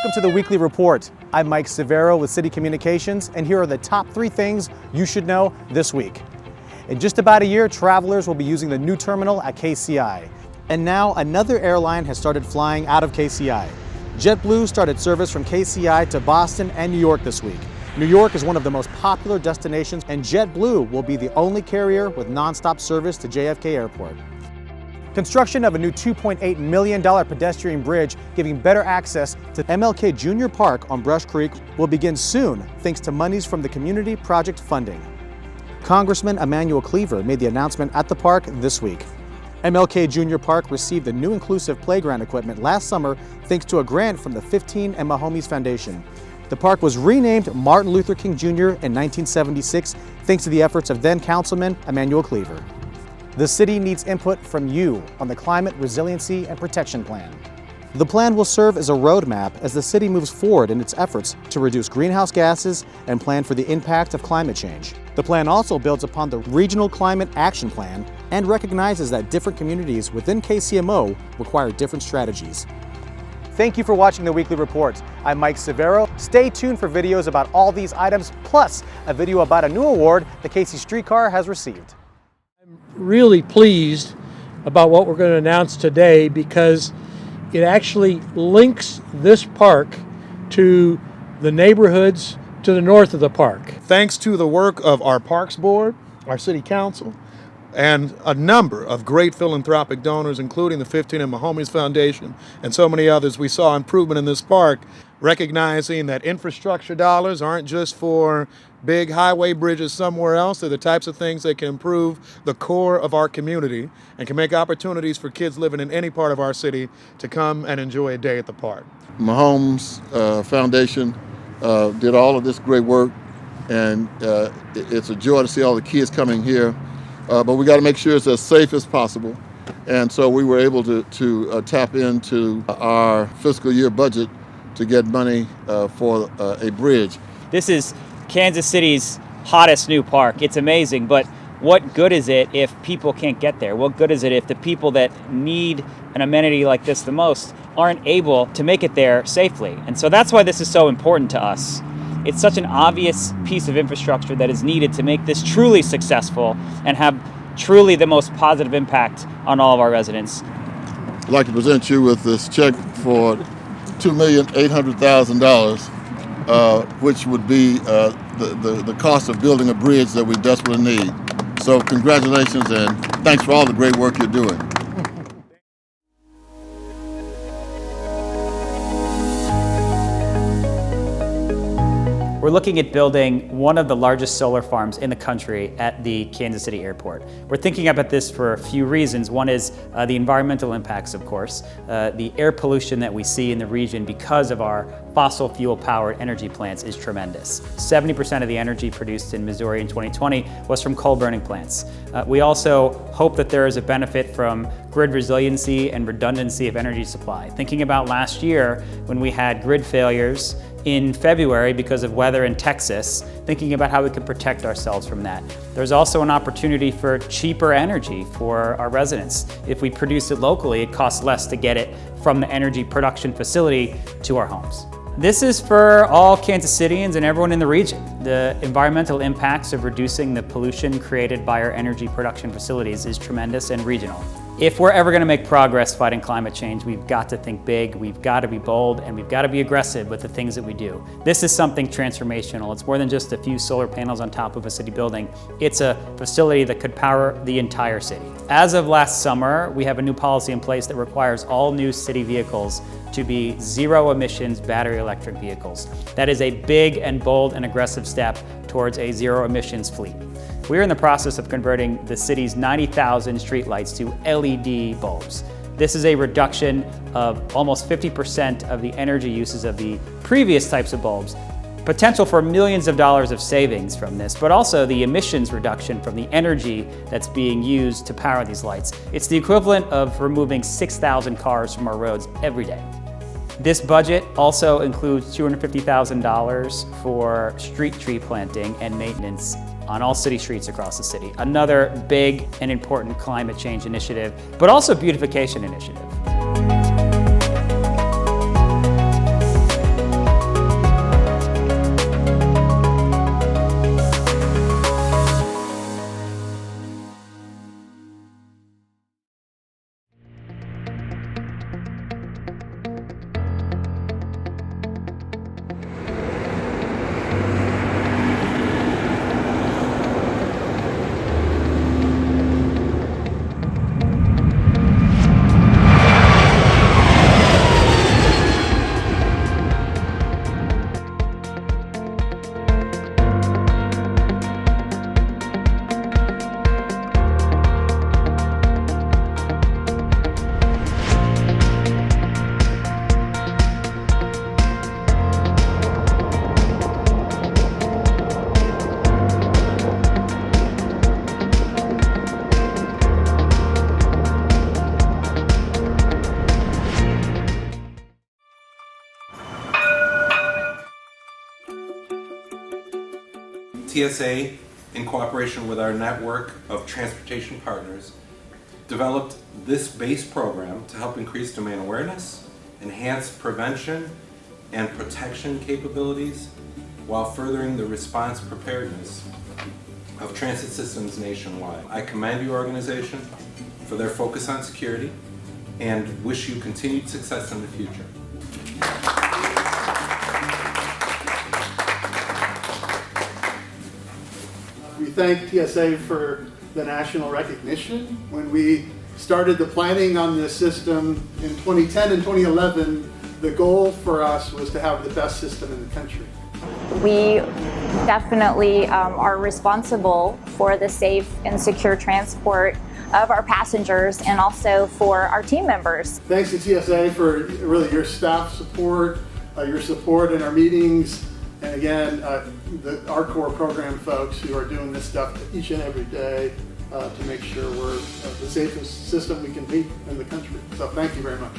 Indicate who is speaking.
Speaker 1: Welcome to the Weekly Report. I'm Mike Severo with City Communications, and here are the top 3 things you should know this week. In just about a year, travelers will be using the new terminal at KCI. And now another airline has started flying out of KCI. JetBlue started service from KCI to Boston and New York this week. New York is one of the most popular destinations, and JetBlue will be the only carrier with nonstop service to JFK Airport. Construction of a new $2.8 million pedestrian bridge giving better access to MLK Jr Park on Brush Creek will begin soon thanks to monies from the community project funding. Congressman Emanuel Cleaver made the announcement at the park this week. MLK Jr Park received the new inclusive playground equipment last summer thanks to a grant from the 15 and Mahomes Foundation. The park was renamed Martin Luther King Jr in 1976 thanks to the efforts of then Councilman Emanuel Cleaver. The city needs input from you on the Climate Resiliency and Protection Plan. The plan will serve as a roadmap as the city moves forward in its efforts to reduce greenhouse gases and plan for the impact of climate change. The plan also builds upon the Regional Climate Action Plan and recognizes that different communities within KCMO require different strategies. Thank you for watching the Weekly Report. I'm Mike Severo. Stay tuned for videos about all these items, plus a video about a new award the KC Streetcar has received.
Speaker 2: Really pleased about what we're going to announce today because it actually links this park to the neighborhoods to the north of the park.
Speaker 3: Thanks to the work of our Parks Board, our City Council, and a number of great philanthropic donors, including the 15 and Mahomes Foundation and so many others, we saw improvement in this park, recognizing that infrastructure dollars aren't just for big highway bridges somewhere else. They're the types of things that can improve the core of our community and can make opportunities for kids living in any part of our city to come and enjoy a day at the park.
Speaker 4: Mahomes Foundation did all of this great work, and it's a joy to see all the kids coming here. But we got to make sure it's as safe as possible. And so we were able to tap into our fiscal year budget to get money for a bridge.
Speaker 5: This is Kansas City's hottest new park. It's amazing, but what good is it if people can't get there? What good is it if the people that need an amenity like this the most aren't able to make it there safely? And so that's why this is so important to us. It's such an obvious piece of infrastructure that is needed to make this truly successful and have truly the most positive impact on all of our residents.
Speaker 4: I'd like to present you with this check for $2,800,000, which would be the cost of building a bridge that we desperately need. So congratulations and thanks for all the great work you're doing.
Speaker 5: We're looking at building one of the largest solar farms in the country at the Kansas City Airport. We're thinking about this for a few reasons. One is the environmental impacts, of course, the air pollution that we see in the region because of our fossil fuel powered energy plants is tremendous. 70% of the energy produced in Missouri in 2020 was from coal burning plants. We also hope that there is a benefit from grid resiliency and redundancy of energy supply. Thinking about last year when we had grid failures in February because of weather in Texas, thinking about how we can protect ourselves from that. There's also an opportunity for cheaper energy for our residents. If we produce it locally, it costs less to get it from the energy production facility to our homes. This is for all Kansas Cityans and everyone in the region. The environmental impacts of reducing the pollution created by our energy production facilities is tremendous and regional. If we're ever going to make progress fighting climate change, we've got to think big, we've got to be bold, and we've got to be aggressive with the things that we do. This is something transformational. It's more than just a few solar panels on top of a city building. It's a facility that could power the entire city. As of last summer, we have a new policy in place that requires all new city vehicles to be zero emissions battery electric vehicles. That is a big and bold and aggressive step towards a zero emissions fleet. We're in the process of converting the city's 90,000 streetlights to LED bulbs. This is a reduction of almost 50% of the energy uses of the previous types of bulbs. Potential for millions of dollars of savings from this, but also the emissions reduction from the energy that's being used to power these lights. It's the equivalent of removing 6,000 cars from our roads every day. This budget also includes $250,000 for street tree planting and maintenance on all city streets across the city. Another big and important climate change initiative, but also beautification initiative.
Speaker 6: TSA, in cooperation with our network of transportation partners, developed this base program to help increase domain awareness, enhance prevention and protection capabilities, while furthering the response preparedness of transit systems nationwide. I commend your organization for their focus on security and wish you continued success in the future.
Speaker 7: We thank TSA for the national recognition. When we started the planning on this system in 2010 and 2011, the goal for us was to have the best system in the country.
Speaker 8: We definitely are responsible for the safe and secure transport of our passengers and also for our team members.
Speaker 7: Thanks to TSA for really your staff support, your support in our meetings, and again, our core program folks who are doing this stuff each and every day to make sure we're the safest system we can be in the country. So thank you very much.